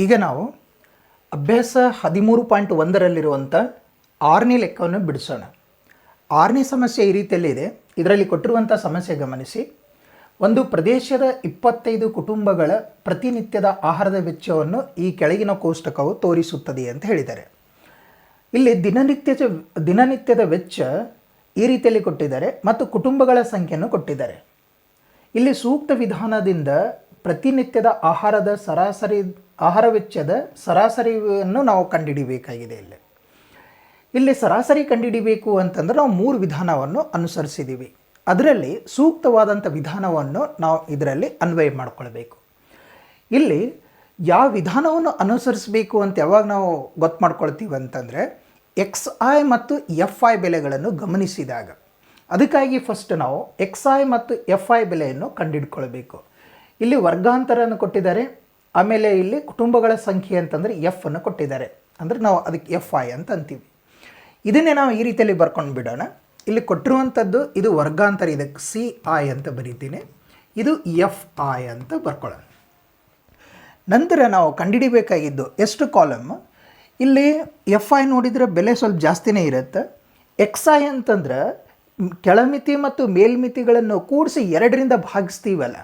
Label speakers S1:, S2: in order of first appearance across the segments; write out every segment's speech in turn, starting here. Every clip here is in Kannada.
S1: ಈಗ ನಾವು ಅಭ್ಯಾಸ 13.1ರಲ್ಲಿರುವಂಥ 6ನೇ ಲೆಕ್ಕವನ್ನು ಬಿಡಿಸೋಣ. 6ನೇ ಸಮಸ್ಯೆ ಈ ರೀತಿಯಲ್ಲಿದೆ. ಇದರಲ್ಲಿ ಕೊಟ್ಟಿರುವಂಥ ಸಮಸ್ಯೆ ಗಮನಿಸಿ. ಒಂದು ಪ್ರದೇಶದ 25 ಕುಟುಂಬಗಳ ಪ್ರತಿನಿತ್ಯದ ಆಹಾರದ ವೆಚ್ಚವನ್ನು ಈ ಕೆಳಗಿನ ಕೋಷ್ಟಕವು ತೋರಿಸುತ್ತದೆ ಅಂತ ಹೇಳಿದ್ದಾರೆ. ಇಲ್ಲಿ ದಿನನಿತ್ಯದ ವೆಚ್ಚ ಈ ರೀತಿಯಲ್ಲಿ ಕೊಟ್ಟಿದ್ದಾರೆ ಮತ್ತು ಕುಟುಂಬಗಳ ಸಂಖ್ಯೆಯನ್ನು ಕೊಟ್ಟಿದ್ದಾರೆ. ಇಲ್ಲಿ ಸೂಕ್ತ ವಿಧಾನದಿಂದ ಪ್ರತಿನಿತ್ಯದ ಆಹಾರ ವೆಚ್ಚದ ಸರಾಸರಿಯನ್ನು ನಾವು ಕಂಡುಹಿಡಿಯಬೇಕಾಗಿದೆ. ಇಲ್ಲಿ ಸರಾಸರಿ ಕಂಡುಹಿಡಿಯಬೇಕು ಅಂತಂದ್ರೆ ನಾವು 3 ವಿಧಾನವನ್ನು ಅನುಸರಿಸಿದ್ದೀವಿ. ಅದರಲ್ಲಿ ಸೂಕ್ತವಾದಂಥ ವಿಧಾನವನ್ನು ನಾವು ಇದರಲ್ಲಿ ಅನ್ವಯ ಮಾಡಿಕೊಳ್ಬೇಕು. ಇಲ್ಲಿ ಯಾವ ವಿಧಾನವನ್ನು ಅನುಸರಿಸಬೇಕು ಅಂತ ಯಾವಾಗ ನಾವು ಗೊತ್ತು ಮಾಡ್ಕೊಳ್ತೀವಿ ಅಂತಂದರೆ XI ಮತ್ತು FI ಬೆಲೆಗಳನ್ನು ಗಮನಿಸಿದಾಗ. ಅದಕ್ಕಾಗಿ ಫಸ್ಟ್ ನಾವು XI ಮತ್ತು FI ಬೆಲೆಯನ್ನು ಕಂಡುಹಿಡ್ಕೊಳ್ಬೇಕು. ಇಲ್ಲಿ ವರ್ಗಾಂತರವನ್ನು ಕೊಟ್ಟಿದ್ದಾರೆ, ಆಮೇಲೆ ಇಲ್ಲಿ ಕುಟುಂಬಗಳ ಸಂಖ್ಯೆ ಅಂತಂದರೆ F ಅನ್ನು ಕೊಟ್ಟಿದ್ದಾರೆ, ಅಂದರೆ ನಾವು ಅದಕ್ಕೆ FI ಅಂತ ಅಂತೀವಿ. ಇದನ್ನೇ ನಾವು ಈ ರೀತಿಯಲ್ಲಿ ಬರ್ಕೊಂಡು ಬಿಡೋಣ. ಇಲ್ಲಿ ಕೊಟ್ಟಿರುವಂಥದ್ದು ಇದು ವರ್ಗಾಂತರ, ಇದಕ್ಕೆ CI ಅಂತ ಬರೀತೀನಿ, ಇದು FI ಅಂತ ಬರ್ಕೊಳ್ಳೋಣ. ನಂತರ ನಾವು ಕಂಡುಹಿಡಿಬೇಕಾಗಿದ್ದು ಎಷ್ಟು ಕಾಲಮ್. ಇಲ್ಲಿ FI ನೋಡಿದರೆ ಬೆಲೆ ಸ್ವಲ್ಪ ಜಾಸ್ತಿನೇ ಇರುತ್ತೆ. XI ಅಂತಂದ್ರೆ ಕೆಳಮಿತಿ ಮತ್ತು ಮೇಲ್ಮಿತಿಗಳನ್ನು ಕೂಡಿಸಿ 2ರಿಂದ ಭಾಗಿಸ್ತೀವಲ್ಲ,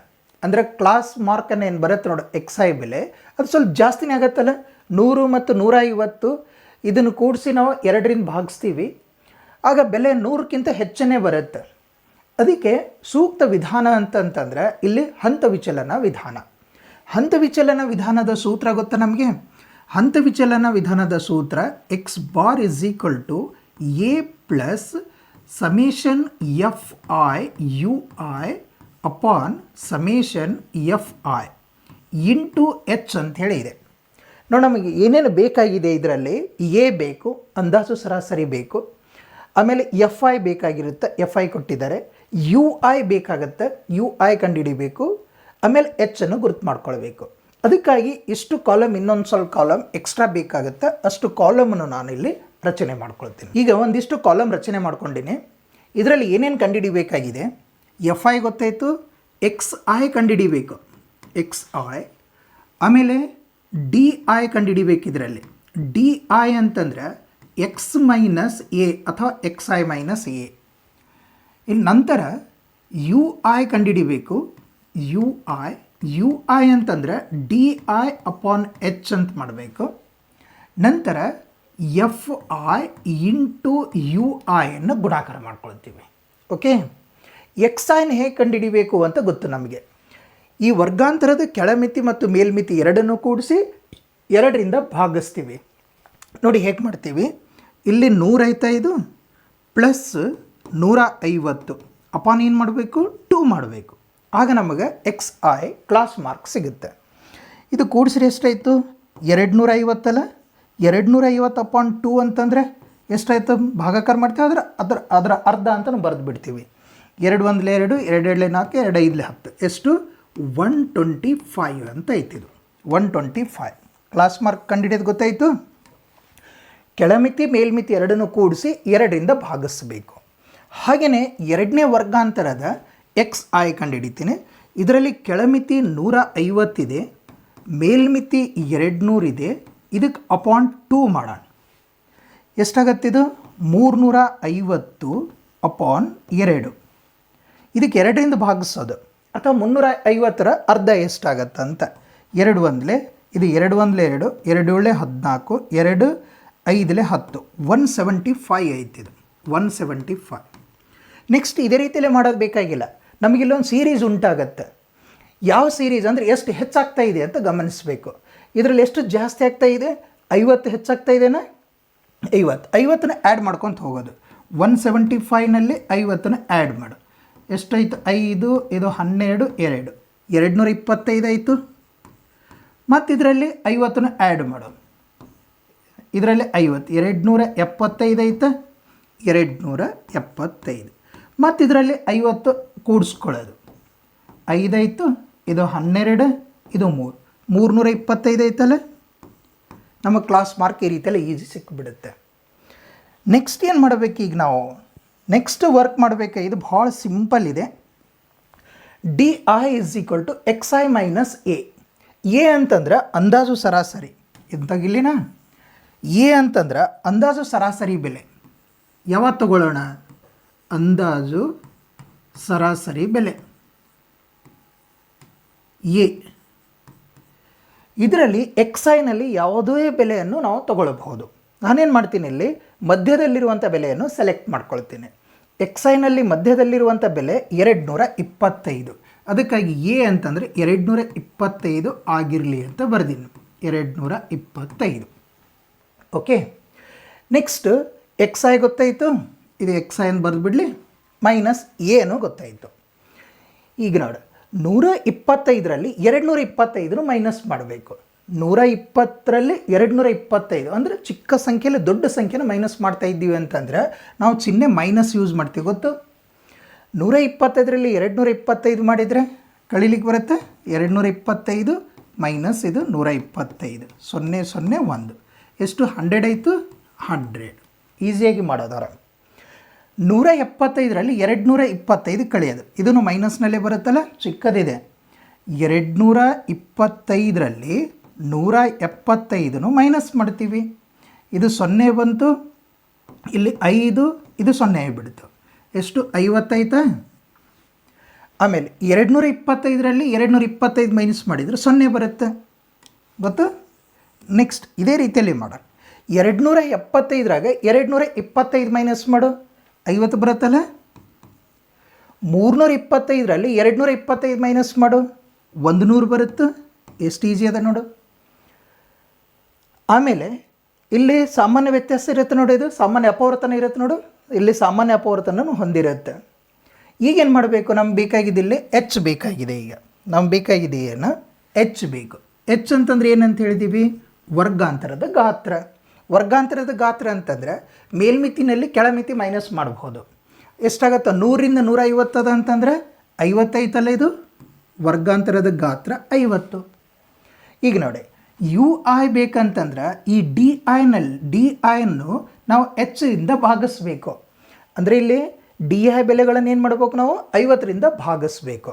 S1: ಅಂದರೆ ಕ್ಲಾಸ್ ಮಾರ್ಕನ್ನು ಏನು ಬರುತ್ತೆ ನೋಡಿ XI ಬೆಲೆ, ಅದು ಸ್ವಲ್ಪ ಜಾಸ್ತಿನೇ ಆಗುತ್ತಲ್ಲ. 100 ಮತ್ತು 150 ಇದನ್ನು ಕೂಡಿಸಿ ನಾವು 2ರಿಂದ ಭಾಗಿಸ್ತೀವಿ, ಆಗ ಬೆಲೆ 100ಕ್ಕಿಂತ ಹೆಚ್ಚನೇ ಬರುತ್ತೆ. ಅದಕ್ಕೆ ಸೂಕ್ತ ವಿಧಾನ ಅಂತಂತಂದರೆ ಇಲ್ಲಿ ಹಂತ ವಿಚಲನ ವಿಧಾನ. ಹಂತ ವಿಚಲನ ವಿಧಾನದ ಸೂತ್ರ ಗೊತ್ತಾ ನಮಗೆ? ಹಂತ ವಿಚಲನ ವಿಧಾನದ ಸೂತ್ರ X bar is equal to A plus summation FI UI upon summation FI into H ಅಂಥೇಳಿ ಇದೆ. ನೋಡಿ, ನಮಗೆ ಏನೇನು ಬೇಕಾಗಿದೆ ಇದರಲ್ಲಿ, A ಬೇಕು, ಅಂದಾಜು ಸರಾಸರಿ ಬೇಕು, ಆಮೇಲೆ FI ಬೇಕಾಗಿರುತ್ತೆ, FI ಕೊಟ್ಟಿದ್ದಾರೆ, UI ಬೇಕಾಗುತ್ತೆ, UI ಕಂಡುಹಿಡಿಬೇಕು, ಆಮೇಲೆ H ಅನ್ನು ಗುರುತು ಮಾಡ್ಕೊಳ್ಬೇಕು. ಅದಕ್ಕಾಗಿ ಇಷ್ಟು ಕಾಲಮ್, ಇನ್ನೊಂದು ಸ್ವಲ್ಪ ಕಾಲಮ್ ಎಕ್ಸ್ಟ್ರಾ ಬೇಕಾಗುತ್ತೆ, ಅಷ್ಟು ಕಾಲಮನ್ನು ನಾನು ಇಲ್ಲಿ ರಚನೆ ಮಾಡ್ಕೊಳ್ತೀನಿ. ಈಗ ಒಂದಿಷ್ಟು ಕಾಲಮ್ ರಚನೆ ಮಾಡ್ಕೊಂಡಿನಿ. ಇದರಲ್ಲಿ ಏನೇನು ಕಂಡುಹಿಡಿಬೇಕಾಗಿದೆ? FI ಗೊತ್ತಾಯಿತು, XI ಕಂಡುಹಿಡಿಬೇಕು, XI, ಆಮೇಲೆ DI ಕಂಡುಹಿಡಿಬೇಕು. ಇದರಲ್ಲಿ DI ಅಂತಂದರೆ X ಮೈನಸ್ A ಅಥವಾ XI ಮೈನಸ್ A. ಇನ್ನು ನಂತರ UI ಕಂಡುಹಿಡಿಬೇಕು, UI ಅಂತಂದರೆ DI ಅಪಾನ್ H ಅಂತ ಮಾಡಬೇಕು. ನಂತರ FI ಇಂಟು UI ಅನ್ನು ಗುಣಾಕಾರ ಮಾಡ್ಕೊಳ್ತೀವಿ. ಓಕೆ, XIನ ಹೇಗೆ ಕಂಡುಹಿಡಿಬೇಕು ಅಂತ ಗೊತ್ತು ನಮಗೆ. ಈ ವರ್ಗಾಂತರದ ಕೆಳಮಿತಿ ಮತ್ತು ಮೇಲ್ಮಿತಿ ಎರಡನ್ನು ಕೂಡಿಸಿ 2ರಿಂದ ಭಾಗಿಸ್ತೀವಿ. ನೋಡಿ ಹೇಗೆ ಮಾಡ್ತೀವಿ. ಇಲ್ಲಿ 105 ಪ್ಲಸ್ 150 ಅಪಾನ್ ಏನು ಮಾಡಬೇಕು, 2 ಮಾಡಬೇಕು. ಆಗ ನಮಗೆ XI ಕ್ಲಾಸ್ ಮಾರ್ಕ್ ಸಿಗುತ್ತೆ. ಇದು ಕೂಡಿಸ್ರೆ ಎಷ್ಟಾಯಿತು? 250 ಅಲ್ಲ. 250 ಅಪಾನ್ 2 ಅಂತಂದರೆ ಎಷ್ಟಾಯ್ತು? ಭಾಗಾಕಾರ ಮಾಡ್ತೀವಿ, ಅದರ ಅರ್ಧ ಅಂತ ಬರೆದು ಬಿಡ್ತೀವಿ. 2 1 2, 2 2 4, 2 5 10, ಎಷ್ಟು? 125 ಅಂತ ಐತಿದು. 125 ಕ್ಲಾಸ್ ಮಾರ್ಕ್ ಕಂಡುಹಿಡಿಯೋದು ಗೊತ್ತಾಯಿತು. ಕೆಳಮಿತಿ ಮೇಲ್ಮಿತಿ ಎರಡನ್ನು ಕೂಡಿಸಿ 2ರಿಂದ ಭಾಗಿಸಬೇಕು. ಹಾಗೆಯೇ 2ನೇ ವರ್ಗಾಂತರದ XI ಕಂಡುಹಿಡಿತೀನಿ. ಇದರಲ್ಲಿ ಕೆಳಮಿತಿ 150 ಇದೆ, ಮೇಲ್ಮಿತಿ 200 ಇದೆ, ಇದಕ್ಕೆ ಅಪಾನ್ 2 ಮಾಡೋಣ. ಎಷ್ಟಾಗತ್ತಿದು? 350 ಅಪಾನ್ 2. ಇದಕ್ಕೆ 2ರಿಂದ ಭಾಗಿಸೋದು, ಅಥವಾ 350ರ ಅರ್ಧ ಎಷ್ಟಾಗತ್ತಂತ. 2 1 ಇದು 2 1 2, 2 7 14, 2 5 10, 175 ಐತಿದು. 175. ನೆಕ್ಸ್ಟ್ ಇದೇ ರೀತಿಯಲ್ಲೇ ಮಾಡೋದು ಬೇಕಾಗಿಲ್ಲ. ನಮಗಿಲ್ಲೊಂದು ಸೀರೀಸ್ ಉಂಟಾಗತ್ತೆ. ಯಾವ ಸೀರೀಸ್ ಅಂದರೆ ಎಷ್ಟು ಹೆಚ್ಚಾಗ್ತಾ ಇದೆ ಅಂತ ಗಮನಿಸಬೇಕು. ಇದರಲ್ಲಿ ಎಷ್ಟು ಜಾಸ್ತಿ ಆಗ್ತಾ ಇದೆ? 50 ಹೆಚ್ಚಾಗ್ತಾ ಇದೆನಾ? 50ನ ಆ್ಯಡ್ ಮಾಡ್ಕೊತ ಹೋಗೋದು. 175ನಲ್ಲಿ 50ನ ಆ್ಯಡ್ ಮಾಡು. ಎಷ್ಟಾಯಿತು? 5, ಇದು 12, 2, 225 ಆಯಿತು. ಮತ್ತು ಇದರಲ್ಲಿ 50ನ ಆ್ಯಡ್ ಮಾಡೋದು. ಇದರಲ್ಲಿ 50, 275 ಆಯಿತು, 275. ಮತ್ತು ಇದರಲ್ಲಿ 50 ಕೂಡಿಸ್ಕೊಳ್ಳೋದು. 5 ಆಯಿತು, ಇದು 12, ಇದು 3, 325 ಐತಲ್ಲ. ನಮ್ಮ ಕ್ಲಾಸ್ ಮಾರ್ಕ್ ಈ ರೀತಿಯಲ್ಲಿ ಈಸಿ ಸಿಕ್ಕಿಬಿಡುತ್ತೆ. ನೆಕ್ಸ್ಟ್ ಏನು ಮಾಡಬೇಕು? ಈಗ ನಾವು ನೆಕ್ಸ್ಟ್ ವರ್ಕ್ ಮಾಡಬೇಕು. ಇದು ಭಾಳ ಸಿಂಪಲ್ ಇದೆ. DI is equal to XI minus A. A ಅಂತಂದ್ರೆ ಅಂದಾಜು ಸರಾಸರಿ, ಇಂತಾಗಿಲ್ಲಿನ ಎ ಅಂತಂದ್ರೆ ಅಂದಾಜು ಸರಾಸರಿ ಬೆಲೆ. ಯಾವತ್ತು ತಗೊಳ್ಳೋಣ? ಅಂದಾಜು ಸರಾಸರಿ ಬೆಲೆ ಎ. ಇದರಲ್ಲಿ XIನಲ್ಲಿ ಯಾವುದೇ ಬೆಲೆಯನ್ನು ನಾವು ತಗೊಳ್ಳಬಹುದು. ನಾನೇನು ಮಾಡ್ತೀನಿ, ಇಲ್ಲಿ ಮಧ್ಯದಲ್ಲಿರುವಂಥ ಬೆಲೆಯನ್ನು ಸೆಲೆಕ್ಟ್ ಮಾಡ್ಕೊಳ್ತೀನಿ. XIನಲ್ಲಿ ಮಧ್ಯದಲ್ಲಿರುವಂಥ ಬೆಲೆ 225. ಅದಕ್ಕಾಗಿ ಎ ಅಂತಂದರೆ 225 ಆಗಿರಲಿ ಅಂತ ಬರ್ದೀನಿ. 225. ಓಕೆ. ನೆಕ್ಸ್ಟ್ XI ಗೊತ್ತಾಯಿತು, ಇದು XI ಅಂತ ಬರೆದ್ಬಿಡಲಿ, ಮೈನಸ್ ಏನು ಗೊತ್ತಾಯಿತು. ಈಗ ನೋಡಿ, 125ರಲ್ಲಿ 225 ಮೈನಸ್ ಮಾಡಬೇಕು. 120ರಲ್ಲಿ 225 ಅಂದರೆ ಚಿಕ್ಕ ಸಂಖ್ಯೆಯಲ್ಲಿ ದೊಡ್ಡ ಸಂಖ್ಯೆನ ಮೈನಸ್ ಮಾಡ್ತಾ ಇದ್ದೀವಿ ಅಂತಂದರೆ ನಾವು ಚಿಹ್ನೆ ಮೈನಸ್ ಯೂಸ್ ಮಾಡ್ತೀವಿ, ಗೊತ್ತು. 125ರಲ್ಲಿ 225 ಮಾಡಿದರೆ ಕಳೀಲಿಕ್ಕೆ ಬರುತ್ತೆ. 225 ಮೈನಸ್ ಇದು 125, 0 0 1 ಎಷ್ಟು 100 ಆಯಿತು. 100 ಈಸಿಯಾಗಿ ಮಾಡೋದವ್ರ. 175ರಲ್ಲಿ 225 ಕಳೆಯೋದು, ಇದನ್ನು ಮೈನಸ್ನಲ್ಲೇ ಬರುತ್ತಲ್ಲ, ಚಿಕ್ಕದಿದೆ. 225ರಲ್ಲಿ 175 ಮೈನಸ್ ಮಾಡ್ತೀವಿ. ಇದು 0 ಬಂತು, ಇಲ್ಲಿ 5, ಇದು 0 ಆಗಿಬಿಡ್ತು. ಎಷ್ಟು 50 ಆಯ್ತಾ. ಆಮೇಲೆ 225ರಲ್ಲಿ 225 ಮೈನಸ್ ಮಾಡಿದರೆ 0 ಬರುತ್ತೆ, ಗೊತ್ತು. ನೆಕ್ಸ್ಟ್ ಇದೇ ರೀತಿಯಲ್ಲಿ ಮಾಡೋಣ. 275ರಾಗ 225 ಮೈನಸ್ ಮಾಡು, 50 ಬರುತ್ತಲ್ಲ. 325ರಲ್ಲಿ 225 ಮೈನಸ್ ಮಾಡು, 100 ಬರುತ್ತೆ. ಎಷ್ಟು ಈಸಿ ಅದ ನೋಡು. ಆಮೇಲೆ ಇಲ್ಲಿ ಸಾಮಾನ್ಯ ವ್ಯತ್ಯಾಸ ಇರುತ್ತೆ ನೋಡಿ, ಇದು ಸಾಮಾನ್ಯ ಅಪವರ್ತನ ಇರುತ್ತೆ ನೋಡು, ಇಲ್ಲಿ ಸಾಮಾನ್ಯ ಅಪವರ್ತನ ಹೊಂದಿರುತ್ತೆ. ಈಗೇನು ಮಾಡಬೇಕು, ನಮ್ಗೆ ಬೇಕಾಗಿದ್ದಿಲ್ಲಿ H ಬೇಕಾಗಿದೆ. ಈಗ ನಮ್ಗೆ ಬೇಕಾಗಿದೆ ಏನು, H ಬೇಕು. H ಅಂತಂದ್ರೆ ಏನಂತ ಹೇಳಿದ್ದೀವಿ, ವರ್ಗಾಂತರದ ಗಾತ್ರ. ವರ್ಗಾಂತರದ ಗಾತ್ರ ಅಂತಂದರೆ ಮೇಲ್ಮಿತಿನಲ್ಲಿ ಕೆಳಮಿತಿ ಮೈನಸ್ ಮಾಡಬಹುದು. ಎಷ್ಟಾಗತ್ತೆ, 100ರಿಂದ 150 ಅದ ಅಂತಂದರೆ 55 ಇದು ವರ್ಗಾಂತರದ ಗಾತ್ರ 50. ಈಗ ನೋಡಿ, UI ಬೇಕಂತಂದ್ರೆ ಈ DIಯನ್ನು ನಾವು H ಇಂದ ಭಾಗಿಸ್ಬೇಕು. ಅಂದರೆ ಇಲ್ಲಿ DI ಬೆಲೆಗಳನ್ನು ಏನು ಮಾಡ್ಬೇಕು, ನಾವು 50ರಿಂದ ಭಾಗಿಸ್ಬೇಕು.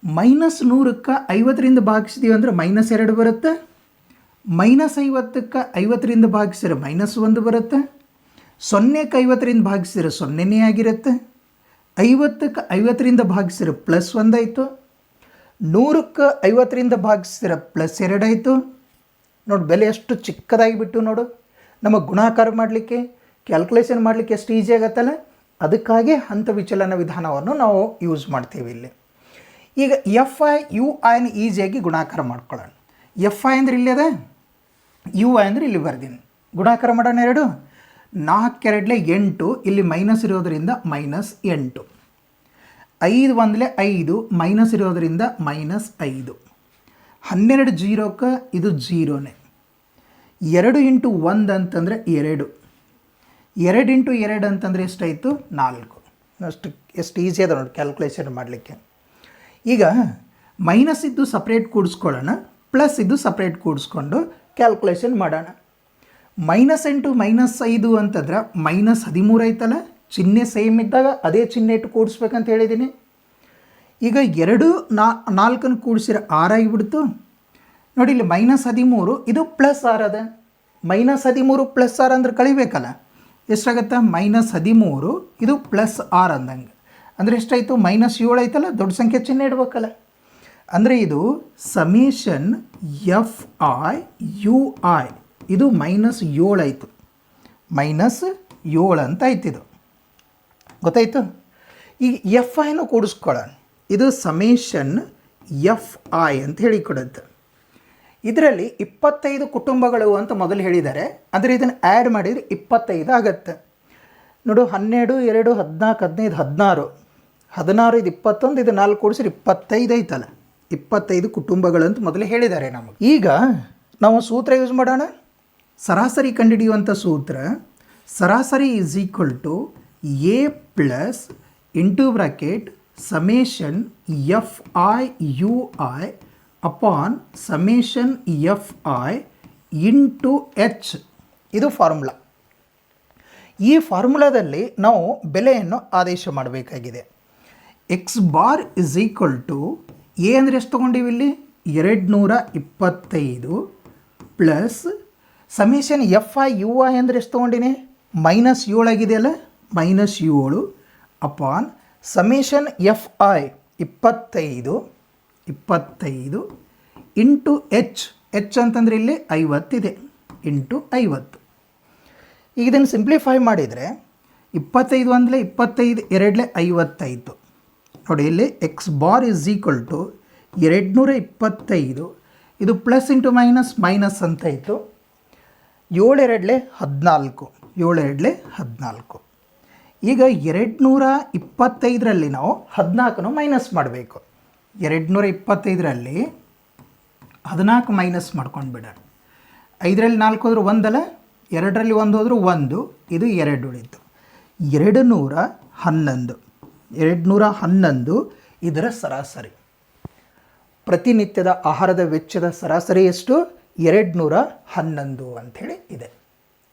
S1: -100ಕ್ಕೆ 50ರಿಂದ ಭಾಗಿಸಿದೀವಿ ಅಂದರೆ -2 ಬರುತ್ತೆ. -50ಕ್ಕೆ 50ರಿಂದ ಭಾಗಿಸಿದ್ರೆ -1 ಬರುತ್ತೆ. 0ಕ್ಕೆ 50ರಿಂದ ಭಾಗಿಸಿದ್ರೆ 0ನೇ ಆಗಿರುತ್ತೆ. 50ಕ್ಕೆ 50ರಿಂದ ಭಾಗಿಸಿದ್ರೆ +1 ಆಯಿತು. 100ಕ್ಕೆ 50ರಿಂದ ಭಾಗಿಸಿದ್ರೆ +2 ಆಯಿತು. ನೋಡಿ, ಬೆಲೆ ಎಷ್ಟು ಚಿಕ್ಕದಾಗಿಬಿಟ್ಟು ನೋಡು. ನಮಗೆ ಗುಣಾಕಾರ ಮಾಡಲಿಕ್ಕೆ, ಕ್ಯಾಲ್ಕುಲೇಷನ್ ಮಾಡಲಿಕ್ಕೆ ಎಷ್ಟು ಈಸಿ ಆಗತ್ತಲ್ಲ. ಅದಕ್ಕಾಗಿ ಹಂತ ವಿಚಲನ ವಿಧಾನವನ್ನು ನಾವು ಯೂಸ್ ಮಾಡ್ತೀವಿ ಇಲ್ಲಿ. ಈಗ FI UIನ ಈಸಿಯಾಗಿ ಗುಣಾಕಾರ ಮಾಡ್ಕೊಳ್ಳೋಣ. FI ಅಂದರೆ ಇಲ್ಲಿ ಅದ, UI ಅಂದರೆ ಇಲ್ಲಿ ಬರ್ದೀನಿ. ಗುಣಾಕಾರ ಮಾಡೋಣ. 2 4 2 8, ಇಲ್ಲಿ ಮೈನಸ್ ಇರೋದರಿಂದ -8. 5 1 5, ಮೈನಸ್ ಇರೋದರಿಂದ -5. 12 0ಕ್ಕೆ ಇದು 0ನೇ. 2 × 1 ಅಂತಂದರೆ 2. 2 × 2 ಅಂತಂದರೆ ಎಷ್ಟಾಯಿತು, 4. ಎಷ್ಟು ಈಸಿ ಅದ ನೋಡಿ ಕ್ಯಾಲ್ಕುಲೇಷನ್ ಮಾಡಲಿಕ್ಕೆ. ಈಗ ಮೈನಸ್ ಇದ್ದು ಸಪ್ರೇಟ್ ಕೂಡಿಸ್ಕೊಳ್ಳೋಣ, ಪ್ಲಸ್ ಇದ್ದು ಸಪ್ರೇಟ್ ಕೂಡಿಸ್ಕೊಂಡು ಕ್ಯಾಲ್ಕುಲೇಷನ್ ಮಾಡೋಣ. -8 -5 ಅಂತಂದ್ರೆ -13 ಐತಲ್ಲ, ಚಿಹ್ನೆ ಸೇಮ್ ಇದ್ದಾಗ ಅದೇ ಚಿಹ್ನೆ ಇಟ್ಟು ಕೂಡಿಸ್ಬೇಕಂತ ಹೇಳಿದ್ದೀನಿ. ಈಗ 2 4 ಕೂಡಿಸಿದ್ರೆ 6 ಆಗಿಬಿಡ್ತು ನೋಡಿ. ಇಲ್ಲಿ -13 ಇದು +6 ಅದ. -13 +6 ಅಂದ್ರೆ ಕಳಿಬೇಕಲ್ಲ, ಎಷ್ಟಾಗತ್ತೆ, -13 ಇದು +6 ಅಂದಂಗೆ. ಅಂದರೆ ಎಷ್ಟಾಯಿತು, -7 ಐತಲ್ಲ, ದೊಡ್ಡ ಸಂಖ್ಯೆ ಚಿಹ್ನೆ ಇಡ್ಬೇಕಲ್ಲ. ಅಂದರೆ ಇದು ಸಮೇಷನ್ FI UI, ಇದು -7 ಆಯಿತು. -7 ಅಂತ ಆಯ್ತಿದು, ಗೊತ್ತಾಯಿತು. ಈಗ FIನೂ ಕೂಡಿಸ್ಕೊಳ್ಳೋಣ. ಇದು ಸಮೇಷನ್ FI ಅಂತ ಹೇಳಿಕೊಡುತ್ತೆ. ಇದರಲ್ಲಿ 25 ಕುಟುಂಬಗಳು ಅಂತ ಮೊದಲು ಹೇಳಿದ್ದಾರೆ, ಆದರೆ ಇದನ್ನು ಆ್ಯಡ್ ಮಾಡಿದರೆ 25 ಆಗುತ್ತೆ. ನೋಡು, 12 2 14 15 16 16 ಇದು 21, ಇದು 4 ಕೂಡಿಸಿದ್ರೆ 25 ಐತಲ್ಲ. 25 ಕುಟುಂಬಗಳಂತ ಮೊದಲೇ ಹೇಳಿದ್ದಾರೆ ನಮಗೆ. ಈಗ ನಾವು ಸೂತ್ರ ಯೂಸ್ ಮಾಡೋಣ. ಸರಾಸರಿ ಕಂಡುಹಿಡಿಯುವಂಥ ಸೂತ್ರ, ಸರಾಸರಿ ಈಸ್ ಈಕ್ವಲ್ ಟು A ಪ್ಲಸ್ into bracket summation FI UI upon summation FI into H. ಇದು ಫಾರ್ಮುಲಾ. ಈ ಫಾರ್ಮುಲಾದಲ್ಲಿ ನಾವು ಬೆಲೆಯನ್ನು ಆದೇಶ ಮಾಡಬೇಕಾಗಿದೆ. X bar is equal to A ಅಂದರೆ ಎಷ್ಟು ತೊಗೊಂಡಿವಿ ಇಲ್ಲಿ, 225 plus summation F I you I ಅಂದರೆ ಎಷ್ಟು ತೊಗೊಂಡಿನಿ -7 ಆಗಿದೆಯಲ್ಲ -7 upon summation F I 25 into H ಅಂತಂದರೆ ಇಲ್ಲಿ 50 ಇದೆ ಇಂಟು 50. ಈಗ ಇದನ್ನು ಸಿಂಪ್ಲಿಫೈ ಮಾಡಿದರೆ 25 ಅಂದರೆ 25 2 55 ನೋಡಿ ಇಲ್ಲಿ x bar is equal to 225 ಇದು ಪ್ಲಸ್ ಇಂಟು ಮೈನಸ್ ಅಂತ ಇತ್ತು 7 2 14 7 2 14. ಈಗ 225ರಲ್ಲಿ ನಾವು 14 ಮೈನಸ್ ಮಾಡಬೇಕು 225ರಲ್ಲಿ 14 ಮೈನಸ್ ಮಾಡ್ಕೊಂಡು ಬಿಡೋಣ 5ರಲ್ಲಿ 4 ಹೋದ್ರೆ 1 ಅಲ್ಲ 2ರಲ್ಲಿ 1 ಹೋದ್ರೆ 1 ಇದು 2 ಉಳಿತು 211 ಇದರ ಸರಾಸರಿ ಪ್ರತಿನಿತ್ಯದ ಆಹಾರದ ವೆಚ್ಚದ ಸರಾಸರಿ ಎಷ್ಟು 211 ಅಂಥೇಳಿ ಇದೆ.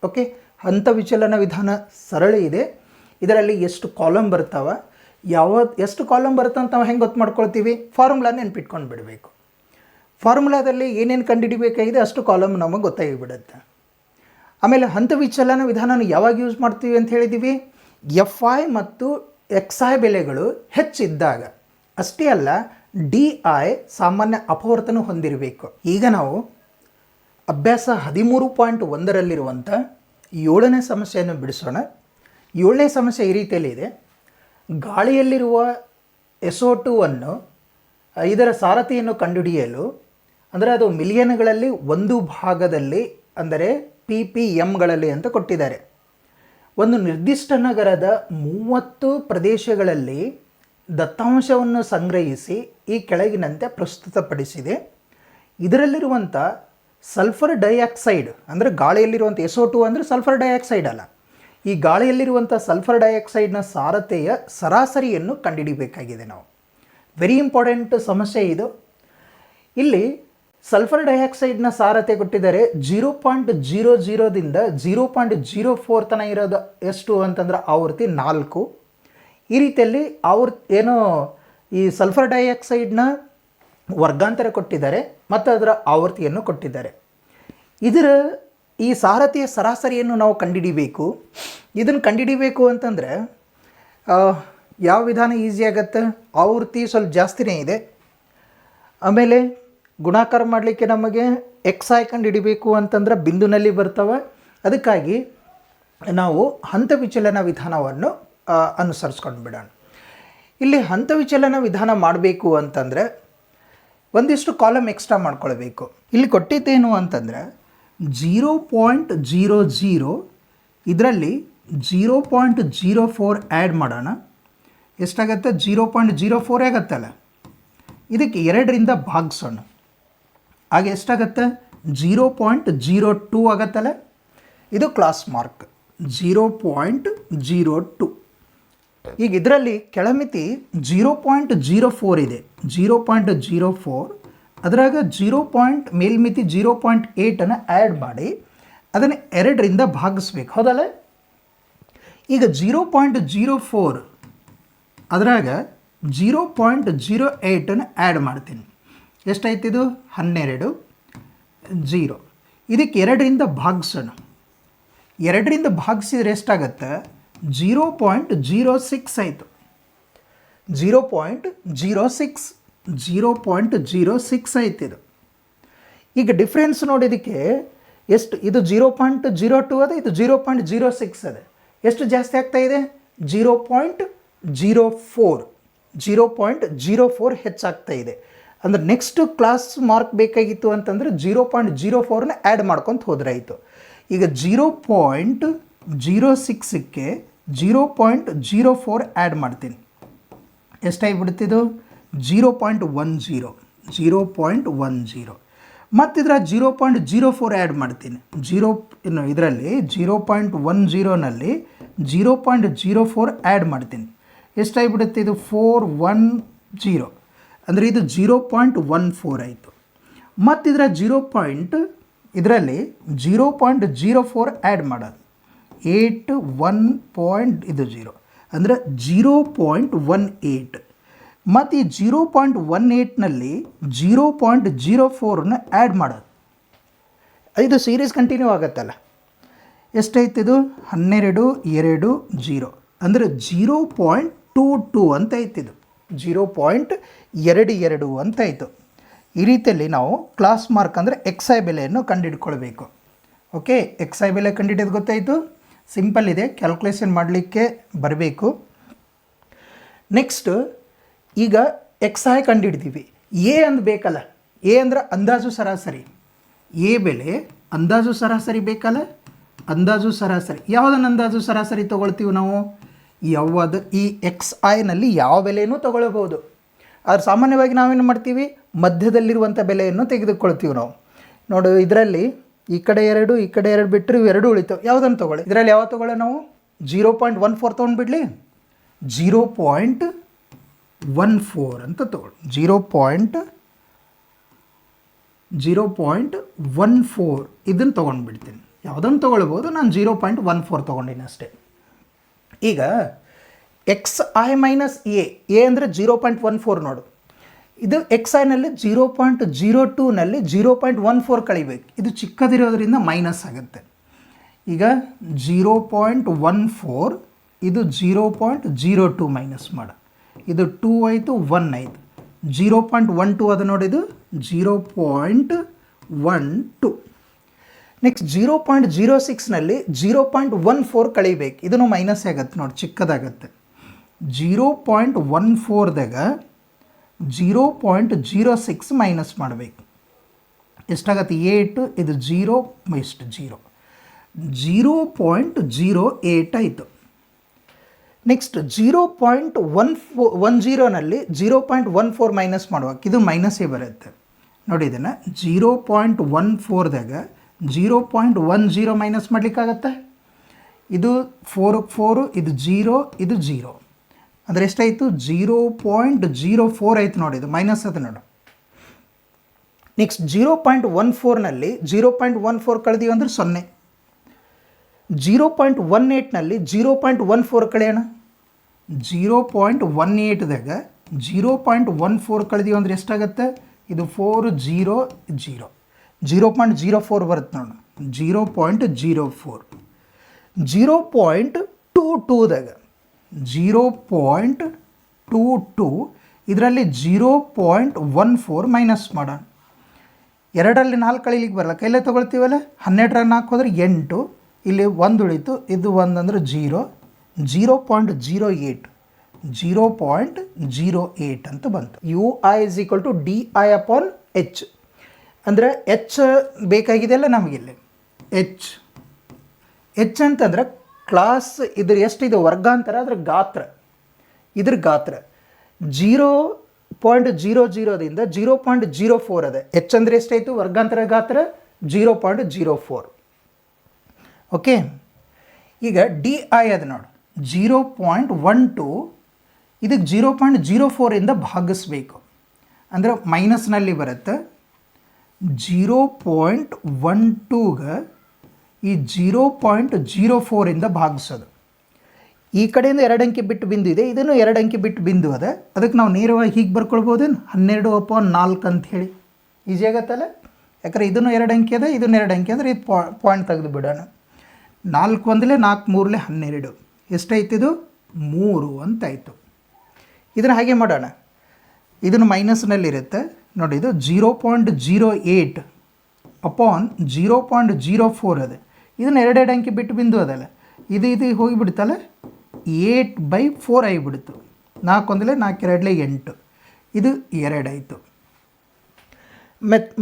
S1: ಓಕೆ, ಹಂತ ವಿಚಲನ ವಿಧಾನ ಸರಳ ಇದೆ. ಇದರಲ್ಲಿ ಎಷ್ಟು ಕಾಲಮ್ ಬರ್ತಾವೆ ಎಷ್ಟು ಕಾಲಮ್ ಬರುತ್ತೆ ಅಂತ ನಾವು ಹೆಂಗೆ ಗೊತ್ತು ಮಾಡ್ಕೊಳ್ತೀವಿ ಫಾರ್ಮುಲಾ ನೆನ್ಪಿಟ್ಕೊಂಡು ಬಿಡಬೇಕು. ಫಾರ್ಮುಲಾದಲ್ಲಿ ಏನೇನು ಕಂಡುಹಿಡಿಬೇಕಾಗಿದೆ ಅಷ್ಟು ಕಾಲಮ್ ನಮಗೆ ಗೊತ್ತಾಗಿಬಿಡುತ್ತೆ. ಆಮೇಲೆ ಹಂತ ವಿಚಲನ ವಿಧಾನ ಯಾವಾಗ ಯೂಸ್ ಮಾಡ್ತೀವಿ ಅಂತ ಹೇಳಿದ್ದೀವಿ ಎಫ್ ಐ ಮತ್ತು ಎಕ್ಸ್ ಐ ಬೆಲೆಗಳು ಹೆಚ್ಚಿದ್ದಾಗ ಅಷ್ಟೇ ಅಲ್ಲ ಡಿ ಐ ಸಾಮಾನ್ಯ ಅಪವರ್ತನ ಹೊಂದಿರಬೇಕು. ಈಗ ನಾವು ಅಭ್ಯಾಸ 13.1ರಲ್ಲಿರುವಂಥ 7ನೇ ಸಮಸ್ಯೆಯನ್ನು ಬಿಡಿಸೋಣ. 7ನೇ ಸಮಸ್ಯೆ ಈ ರೀತಿಯಲ್ಲಿ ಇದೆ. ಗಾಳಿಯಲ್ಲಿರುವ SO2 ಅನ್ನು ಇದರ ಸಾರಥಿಯನ್ನು ಕಂಡುಹಿಡಿಯಲು ಅಂದರೆ ಅದು ಮಿಲಿಯನ್ಗಳಲ್ಲಿ 1 ಭಾಗದಲ್ಲಿ ಅಂದರೆ ppmಗಳಲ್ಲಿ ಅಂತ ಕೊಟ್ಟಿದ್ದಾರೆ. ಒಂದು ನಿರ್ದಿಷ್ಟ ನಗರದ 30 ಪ್ರದೇಶಗಳಲ್ಲಿ ದತ್ತಾಂಶವನ್ನು ಸಂಗ್ರಹಿಸಿ ಈ ಕೆಳಗಿನಂತೆ ಪ್ರಸ್ತುತಪಡಿಸಿದೆ. ಇದರಲ್ಲಿರುವಂಥ ಸಲ್ಫರ್ ಡೈಆಕ್ಸೈಡ್ ಅಂದರೆ ಗಾಳಿಯಲ್ಲಿರುವಂಥ SO2 ಅಂದರೆ ಸಲ್ಫರ್ ಡೈಆಕ್ಸೈಡ್ ಅಲ್ಲ, ಈ ಗಾಳಿಯಲ್ಲಿರುವಂಥ ಸಲ್ಫರ್ ಡೈಆಕ್ಸೈಡ್ನ ಸಾರತೆಯ ಸರಾಸರಿಯನ್ನು ಕಂಡುಹಿಡಿಯಬೇಕಾಗಿದೆ ನಾವು. ವೆರಿ ಇಂಪಾರ್ಟೆಂಟ್ ಸಮಸ್ಯೆ ಇದು. ಇಲ್ಲಿ ಸಲ್ಫರ್ ಡೈಆಕ್ಸೈಡ್ನ ಸಾರತೆ ಕೊಟ್ಟಿದ್ದಾರೆ 0.00ದಿಂದ 0.04 ತನಕ ಇರೋದು ಎಷ್ಟು ಅಂತಂದ್ರೆ ಆವೃತ್ತಿ 4. ಈ ರೀತಿಯಲ್ಲಿ ಈ ಸಲ್ಫರ್ ಡೈಆಕ್ಸೈಡ್ನ ವರ್ಗಾಂತರ ಕೊಟ್ಟಿದ್ದಾರೆ ಮತ್ತು ಅದರ ಆವೃತ್ತಿಯನ್ನು ಕೊಟ್ಟಿದ್ದಾರೆ. ಈ ಸಾರಥಿಯ ಸರಾಸರಿಯನ್ನು ನಾವು ಕಂಡುಹಿಡಿಬೇಕು. ಇದನ್ನು ಕಂಡುಹಿಡಿಬೇಕು ಅಂತಂದರೆ ಯಾವ ವಿಧಾನ ಈಸಿ ಆಗುತ್ತೆ, ಆವೃತ್ತಿ ಸ್ವಲ್ಪ ಜಾಸ್ತಿನೇ ಇದೆ. ಆಮೇಲೆ ಗುಣಾಕಾರ ಮಾಡಲಿಕ್ಕೆ ನಮಗೆ ಎಕ್ಸ್ ಐ ಕಂಡುಹಿಡಿಬೇಕು ಅಂತಂದ್ರೆ ಬಿಂದುನಲ್ಲಿ ಬರ್ತವೆ. ಅದಕ್ಕಾಗಿ ನಾವು ಹಂತ ವಿಚಲನ ವಿಧಾನವನ್ನು ಅನುಸರಿಸ್ಕೊಂಡು ಬಿಡೋಣ. ಇಲ್ಲಿ ಹಂತ ವಿಚಲನ ವಿಧಾನ ಮಾಡಬೇಕು ಅಂತಂದರೆ ಒಂದಿಷ್ಟು ಕಾಲಮ್ ಎಕ್ಸ್ಟ್ರಾ ಮಾಡ್ಕೊಳ್ಬೇಕು. ಇಲ್ಲಿ ಕೊಟ್ಟಿದ್ದೇನು ಅಂತಂದರೆ 0.00 ಇದರಲ್ಲಿ 0.04 ಆ್ಯಡ್ ಮಾಡೋಣ. ಎಷ್ಟಾಗತ್ತೆ 0.04 ಆಗುತ್ತಲ್ಲ, ಇದಕ್ಕೆ 2ರಿಂದ ಭಾಗಿಸೋಣ. ಆಗ ಎಷ್ಟಾಗತ್ತೆ 0.02 ಆಗುತ್ತಲ್ಲ, ಇದು ಕ್ಲಾಸ್ ಮಾರ್ಕ್ 0.02. ಈಗ ಇದರಲ್ಲಿ ಕೆಳಮಿತಿ 0.04 ಇದೆ 0.04, ಅದರಾಗ ಮೇಲ್ಮಿತಿ 0.8 ಆ್ಯಡ್ ಮಾಡಿ ಅದನ್ನು 2ರಿಂದ ಭಾಗಿಸ್ಬೇಕು, ಹೌದಲ್ಲ. ಈಗ 0.04 ಅದರಾಗ 0.08 ಆ್ಯಡ್ ಮಾಡ್ತೀನಿ. ಎಷ್ಟಾಯ್ತಿದು 12 0. ಇದಕ್ಕೆ 2ರಿಂದ ಭಾಗಿಸೋಣ. 2ರಿಂದ ಭಾಗಿಸಿದ್ರೆ ಎಷ್ಟಾಗತ್ತೆ 0.06 ಆಯಿತು. 0.06 ಆಯ್ತಿದು. ಈಗ ಡಿಫ್ರೆನ್ಸ್ ನೋಡಿದಕ್ಕೆ ಎಷ್ಟು, ಇದು 0.02 ಅದ, ಇದು 0.06 ಅದ. ಎಷ್ಟು ಜಾಸ್ತಿ ಆಗ್ತಾ ಇದೆ 0.04 ಹೆಚ್ಚಾಗ್ತಾ ಇದೆ. ಅಂದರೆ ನೆಕ್ಸ್ಟ್ ಕ್ಲಾಸ್ ಮಾರ್ಕ್ ಬೇಕಾಗಿತ್ತು ಅಂತಂದರೆ 0.04ನ ಆ್ಯಡ್ ಮಾಡ್ಕೊತ ಹೋದ್ರಾಯಿತು. ಈಗ 0.06ಕ್ಕೆ 0.04 ಆ್ಯಡ್ ಮಾಡ್ತೀನಿ. ಎಷ್ಟಾಗಿಬಿಡ್ತಿದ್ದು 0.10 ಮತ್ತು ಇದರ 0.04 ಆ್ಯಡ್ ಮಾಡ್ತೀನಿ. ಇದರಲ್ಲಿ 0.10ನಲ್ಲಿ 0.04 ಆ್ಯಡ್ ಮಾಡ್ತೀನಿ. ಎಷ್ಟಾಗಿಬಿಡುತ್ತೆ ಇದು 410, ಅಂದರೆ ಇದು 0.14 ಆಯಿತು. ಮತ್ತು ಇದರ ಇದರಲ್ಲಿ 0.04 ಆ್ಯಡ್ ಮಾಡೋದು 0 ಅಂದರೆ 0.18. ಮತ್ತು ಈ 0.18ನಲ್ಲಿ 0.04ನ ಆ್ಯಡ್ ಮಾಡೋದು. ಇದು ಸೀರೀಸ್ ಕಂಟಿನ್ಯೂ ಆಗುತ್ತಲ್ಲ. ಎಷ್ಟಾಯ್ತು ಇದು? 12 2 0 ಅಂದರೆ 0.22 ಅಂತ ಐತಿದು. 0.22 ಅಂತ ಆಯಿತು. ಈ ರೀತಿಯಲ್ಲಿ ನಾವು ಕ್ಲಾಸ್ ಮಾರ್ಕ್ ಅಂದರೆ ಎಕ್ಸ್ ಐ ಬೆಲೆಯನ್ನು ಕಂಡುಹಿಡ್ಕೊಳ್ಬೇಕು. ಓಕೆ, ಎಕ್ಸ್ ಐ ಬೆಲೆ ಕಂಡುಹಿಡಿಯೋದು ಗೊತ್ತಾಯಿತು. ಸಿಂಪಲ್ ಇದೆ, ಕ್ಯಾಲ್ಕುಲೇಷನ್ ಮಾಡಲಿಕ್ಕೆ ಬರಬೇಕು. ನೆಕ್ಸ್ಟ್ ಈಗ ಎಕ್ಸ್ ಐ ಕಂಡುಹಿಡ್ತೀವಿ. ಎ ಅಂದು ಬೇಕಲ್ಲ. ಎ ಅಂದರೆ ಅಂದಾಜು ಸರಾಸರಿ. ಎ ಬೆಲೆ ಅಂದಾಜು ಸರಾಸರಿ ಬೇಕಲ್ಲ. ಅಂದಾಜು ಸರಾಸರಿ ಯಾವುದನ್ನು ಅಂದಾಜು ಸರಾಸರಿ ತೊಗೊಳ್ತೀವಿ ನಾವು? ಯಾವುದು ಈ ಎಕ್ಸ್ ಐನಲ್ಲಿ ಯಾವ ಬೆಲೆಯೂ ತೊಗೊಳ್ಬೋದು. ಆದರೆ ಸಾಮಾನ್ಯವಾಗಿ ನಾವೇನು ಮಾಡ್ತೀವಿ? ಮಧ್ಯದಲ್ಲಿರುವಂಥ ಬೆಲೆಯನ್ನು ತೆಗೆದುಕೊಳ್ತೀವಿ ನಾವು. ನೋಡು, ಇದರಲ್ಲಿ ಈ ಕಡೆ 2 ಈ ಕಡೆ 2 ಬಿಟ್ಟರೆ ಇವು 2 ಉಳಿತಾವೆ. ಯಾವುದನ್ನು ತೊಗೊಳ್ಳಿ? ಇದರಲ್ಲಿ ಯಾವ ತೊಗೊಳ್ಳಿ ನಾವು? 0.14 ತೊಗೊಂಡ್ಬಿಡ್ಲಿ. 0.14 ಅಂತ ತೊಗೊಳ್ಳಿ. 0.14 ಇದನ್ನು ತೊಗೊಂಡ್ಬಿಡ್ತೀನಿ. ಯಾವುದನ್ನು ತೊಗೊಳ್ಬೋದು, ನಾನು 0.14 ತೊಗೊಂಡಿನಿ ಅಷ್ಟೇ. ಈಗ ಎಕ್ಸ್ ಐ ಮೈನಸ್ ಎ ಅಂದರೆ 0.14 ನೋಡು. ಇದು ಎಕ್ಸ್ ಐನಲ್ಲಿ 0.02ನಲ್ಲಿ 0.14 ಕಳಿಬೇಕು. ಇದು ಚಿಕ್ಕದಿರೋದ್ರಿಂದ ಮೈನಸ್ ಆಗುತ್ತೆ. ಈಗ 0.14 ಇದು 0.02 ಮೈನಸ್ ಮಾಡ. ಇದು 2 ಆಯಿತು, 1 ಆಯಿತು. 0.12 ಅದು ನೋಡಿದು 0.12. ನೆಕ್ಸ್ಟ್ 0.06ನಲ್ಲಿ 0.14 ಕಳಿಬೇಕು. ಇದನ್ನು ಮೈನಸ್ ಆಗುತ್ತೆ ನೋಡಿ, ಚಿಕ್ಕದಾಗತ್ತೆ. 0.14ದಾಗ 0.06 ಮೈನಸ್ ಮಾಡಬೇಕು. ಎಷ್ಟಾಗತ್ತೆ? 8. ಇದು 0 ಎಷ್ಟು? 0.08 ಆಯಿತು. ನೆಕ್ಸ್ಟ್ 0.10ನಲ್ಲಿ 0.14 ಮೈನಸ್ ಮಾಡುವಾಗ ಇದು ಮೈನಸ್ಸೇ ಬರುತ್ತೆ ನೋಡಿ. ಇದನ್ನು 0.14ದಾಗ 0.10 ಮೈನಸ್ ಮಾಡಲಿಕ್ಕಾಗತ್ತೆ. ಇದು 4 ಇದು 0 ಇದು 0 ಅಂದರೆ ಎಷ್ಟಾಯಿತು? 0.04 ಆಯಿತು ನೋಡಿ. ಇದು ಮೈನಸ್ ಅದು ನೋಡು. ನೆಕ್ಸ್ಟ್ 0.14ನಲ್ಲಿ 0.14 ಕಳೆದೀವಿ ಅಂದರೆ 0. 0.18ನಲ್ಲಿ 0.14 ಕಳೆಯೋಣ. 0.18ದಾಗ 0.14 ಕಳೆದೀವಿ ಅಂದರೆ ಎಷ್ಟಾಗುತ್ತೆ? ಇದು 4 0 0 0.04 ಬರುತ್ತೆ ನೋಡು. 0.04. 0.22ದಾಗ 0.22 ಇದರಲ್ಲಿ 0.14 ಮೈನಸ್ ಮಾಡೋಣ. 2ರಲ್ಲಿ 4 ಕಳೀಲಿಕ್ಕೆ ಬರಲ್ಲ, ಕೈಲೇ ತೊಗೊಳ್ತೀವಲ್ಲ. 12ರಲ್ಲಿ 4 ಹೋದರೆ 8. ಇಲ್ಲಿ 1 ಉಳಿತು. ಇದು 1 ಅಂದರೆ 0. 0.08 0.08 ಅಂತ ಬಂತು. UI = DI/H ಅಂದರೆ H ಬೇಕಾಗಿದೆಯಲ್ಲ ನಮಗಿಲ್ಲಿ. H ಅಂತಂದ್ರೆ ಕ್ಲಾಸ್ ಇದ್ರ ಎಷ್ಟಿದೆ ವರ್ಗಾಂತರ, ಅದ್ರ ಗಾತ್ರ. ಇದ್ರ ಗಾತ್ರ 0.00ದಿಂದ 0.04 ಅದ. H ಅಂದರೆ ಎಷ್ಟಾಯಿತು? ವರ್ಗಾಂತರ ಗಾತ್ರ 0.04. ಓಕೆ, ಈಗ DI ಅದು ನೋಡು 0.12. ಇದಕ್ಕೆ 0.04ಇಂದ ಭಾಗಿಸ್ಬೇಕು ಅಂದರೆ ಮೈನಸ್ನಲ್ಲಿ ಬರುತ್ತೆ. 0.12ಗೆ ಈ 0.04ಇಂದ ಭಾಗಿಸೋದು. ಈ ಕಡೆಯಿಂದ 2 ಅಂಕೆ ಬಿಟ್ಟು ಬಿಂದು ಇದೆ, ಇದನ್ನು 2 ಅಂಕೆ ಬಿಟ್ಟು ಬಿಂದು ಅದ. ಅದಕ್ಕೆ ನಾವು ನೇರವಾಗಿ ಹೀಗೆ ಬರ್ಕೊಳ್ಬೋದೇನು? 12/4 ಅಂತ ಹೇಳಿ. ಈಸಿ ಆಗತ್ತಲ್ಲ. ಯಾಕಂದರೆ ಇದನ್ನು 2 ಅಂಕೆ ಅದ, ಇದನ್ನು 2 ಅಂಕೆ ಅಂದರೆ ಇದು ಪಾಯಿಂಟ್ ತೆಗೆದು ಬಿಡೋಣ. 4 1 4 3 12 ಎಷ್ಟಾಯ್ತಿದು? 3 ಅಂತಾಯಿತು. ಇದನ್ನು ಹಾಗೆ ಮಾಡೋಣ. ಇದನ್ನು ಮೈನಸ್ನಲ್ಲಿರುತ್ತೆ ನೋಡಿ. ಇದು 0.08 ಅಪಾನ್ 0.04 ಅದ. ಇದನ್ನು 2 ಅಂಕೆ ಬಿಟ್ಟು ಬಿಂದು ಅದಲ್ಲ. ಇದು ಹೋಗಿಬಿಡ್ತಲ್ಲ. 8/4 ಆಗಿಬಿಡ್ತು. 4 1 4 2 8. ಇದು 2 ಆಯಿತು.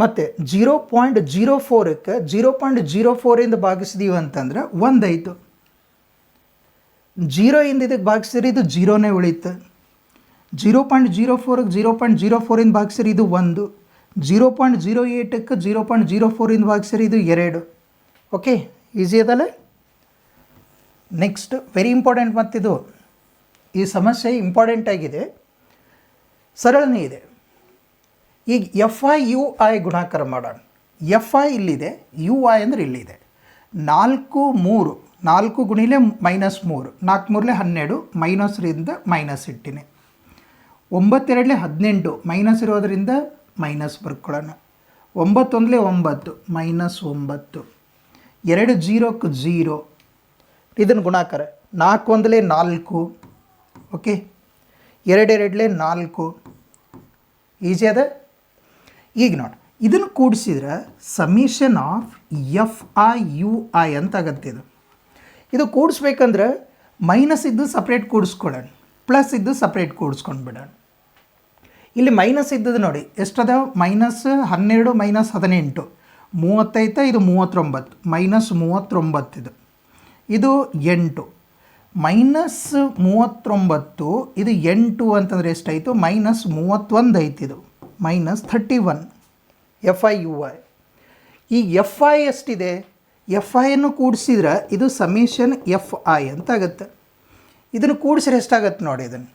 S1: ಮತ್ತು 0.04ಕ್ಕೆ 0.04ಇಂದ ಭಾಗಿಸಿದೀವಿ ಅಂತಂದ್ರೆ 1 ಆಯಿತು. 0ಇಂದ ಇದಕ್ಕೆ ಭಾಗಿಸಿದ್ರೆ ಇದು 0ನೇ ಉಳೀತು. 0.04ಕ್ಕೆ 0.04ಇಂದ ಭಾಗಿಸಿದ್ರೆ ಇದು 1. 0.08ಕ್ಕೆ 0.04ಇಂದ ಭಾಗಿಸಿದ್ರೆ ಇದು 2. ಓಕೆ, ಈಸಿ ಅದಲ್ಲ. Next very important. ಮತ್ತಿದು ಈ ಸಮಸ್ಯೆ ಇಂಪಾರ್ಟೆಂಟ್ ಆಗಿದೆ, ಸರಳನೇ ಇದೆ. ಈಗ FI UI ಗುಣಾಕಾರ ಮಾಡೋಣ. FI ಇಲ್ಲಿದೆ, UI ಅಂದರೆ ಇಲ್ಲಿದೆ. 4 3 4 ಗುಣಿಲೆ -3 4 3 12 ಮೈನಸ್ರಿಂದ ಮೈನಸ್ ಇಟ್ಟಿನಿ. 9 2 18 ಮೈನಸ್ ಇರೋದರಿಂದ ಮೈನಸ್ ಬರ್ಕೊಳ್ಳೋಣ. 9 1 9 ಮೈನಸ್ 9, 2 0ಕ್ಕೆ 0, ಇದನ್ನು ಗುಣಾಕಾರ. 4 1 4, ಓಕೆ. 2 2 4, ಈಸಿ ಅದ. ಈಗ ನೋಡಿ, ಇದನ್ನು ಕೂಡಿಸಿದ್ರೆ summation of F I you i ಅಂತ ಆಗತ್ತೆ. ಇದು ಕೂಡಿಸ್ಬೇಕಂದ್ರೆ ಮೈನಸ್ ಇದ್ದು ಸಪ್ರೇಟ್ ಕೂಡಿಸ್ಕೊಳ್ಳೋಣ, ಪ್ಲಸ್ ಇದ್ದು ಸಪ್ರೇಟ್ ಕೂಡಿಸ್ಕೊಂಡು ಬಿಡೋಣ. ಇಲ್ಲಿ ಮೈನಸ್ ಇದ್ದದ್ದು ನೋಡಿ ಎಷ್ಟದ, -12 -18 35, ಇದು 39, -39 ಇದು 8, -39 ಇದು 8 ಅಂತಂದರೆ ಎಷ್ಟಾಯಿತು, -31 ಐತಿ. ಇದು -31 ಎಫ್ ಐ ಯು ಐ. ಈ ಎಫ್ ಐ ಎಷ್ಟಿದೆ, ಎಫ್ ಐಯನ್ನು ಕೂಡಿಸಿದ್ರೆ ಇದು ಸಮೇಷನ್ ಎಫ್ ಐ ಅಂತ ಆಗುತ್ತೆ. ಇದನ್ನು ಕೂಡಿಸಿದ್ರೆ ಎಷ್ಟಾಗತ್ತೆ ನೋಡಿ. ಇದನ್ನು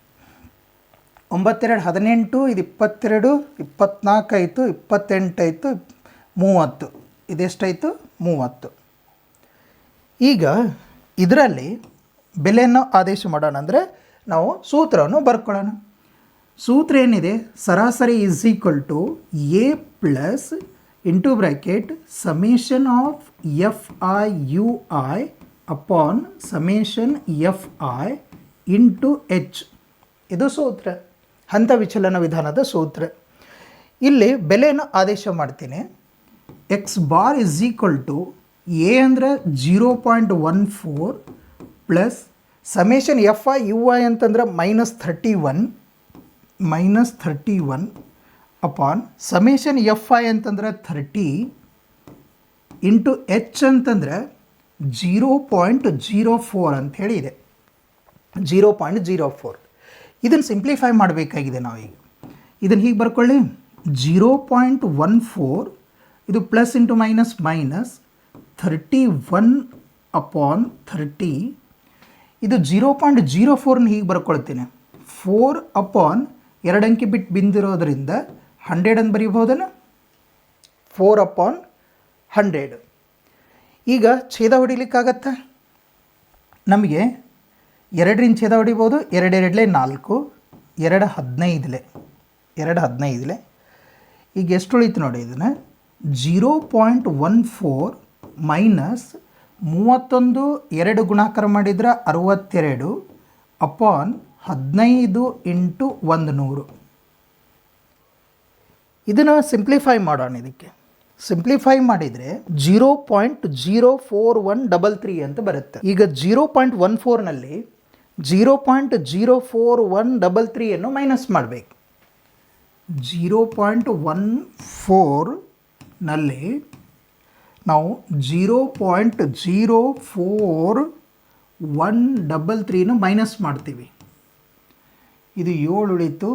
S1: 9 2 18, ಇದು 22, 24 ಆಯಿತು, 28 ಆಯಿತು, 30, ಇದೆಷ್ಟಾಯಿತು 30. ಈಗ ಇದರಲ್ಲಿ ಬೆಲೆಯನ್ನು ಆದೇಶ ಮಾಡೋಣ ಅಂದರೆ ನಾವು ಸೂತ್ರವನ್ನು ಬರ್ಕೊಳ್ಳೋಣ. ಸೂತ್ರ ಏನಿದೆ, ಸರಾಸರಿ is equal to A plus into bracket summation of F I you I upon summation F I into H. ಇದು ಸೂತ್ರ, ಹಂತ ವಿಚಲನ ವಿಧಾನದ ಸೂತ್ರ. ಇಲ್ಲಿ ಬೆಲೆಯನ್ನು ಆದೇಶ ಮಾಡ್ತೀನಿ. X bar is equal to A ಅಂದರೆ 0.14 plus summation F I you I ಅಂತಂದ್ರೆ -31 ಅಪಾನ್ ಸಮೇಷನ್ ಎಫ್ ಐ ಅಂತಂದ್ರೆ 30 ಇಂಟು ಎಚ್ ಅಂತಂದ್ರೆ 0.04 ಅಂತ ಹೇಳಿ ಇದೆ. 0.04 ಇದನ್ನು ಸಿಂಪ್ಲಿಫೈ ಮಾಡಬೇಕಾಗಿದೆ ನಾವೀಗ. ಇದನ್ನು ಹೀಗೆ ಬರ್ಕೊಳ್ಳಿ, 0.14 ಇದು ಪ್ಲಸ್ ಇಂಟು ಮೈನಸ್ 31 ಅಪಾನ್ 30, ಇದು 0.04ನ ಹೀಗೆ ಬರ್ಕೊಳ್ತೀನಿ. 4 ಅಪಾನ್ 2 ಅಂಕಿ ಬಿಟ್ಟು ಬಿಂದಿರೋದ್ರಿಂದ 100 ಅಂತ ಬರೀಬಹುದಲ್ಲ. 4 ಅಪಾನ್ 100. ಈಗ ಛೇದ ಹೊಡಿಲಿಕ್ಕಾಗತ್ತಾ ನಮಗೆ? 2ರಿಂದ ಛೇದ ಹೊಡಿಬೋದು. 2 2 4, 2 15. ಈಗ ಎಷ್ಟು ಉಳಿತು ನೋಡಿ. ಇದನ್ನು 0.14 ಮೈನಸ್ 31, 2 ಗುಣಾಕಾರ ಮಾಡಿದ್ರೆ 62 ಅಪಾನ್ 15 ಇಂಟು 100. ಇದನ್ನು ಸಿಂಪ್ಲಿಫೈ ಮಾಡೋಣ. ಇದಕ್ಕೆ ಸಿಂಪ್ಲಿಫೈ ಮಾಡಿದರೆ 0.04133 ಅಂತ ಬರುತ್ತೆ. ಈಗ 0.14ನಲ್ಲಿ 0.04133 ಮೈನಸ್ ಮಾಡಬೇಕು. 0.14ನಲ್ಲಿ ನಾವು 0.04133 ಮೈನಸ್ ಮಾಡ್ತೀವಿ. ಇದು 7 ಉಳಿತು,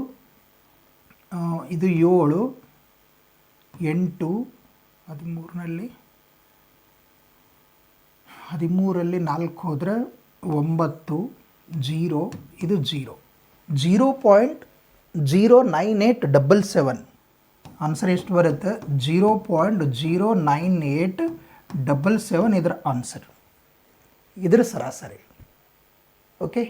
S1: ಇದು 7, 8, 13ರಲ್ಲಿ 4 ಹೋದರೆ 9, 0, ಇದು 0. 0.09877 ಆನ್ಸರ್ ಎಷ್ಟು ಬರುತ್ತೆ? 0.09877 ಇದರ ಆನ್ಸರ್, ಇದರ ಸರಾಸರಿ. ಓಕೆ.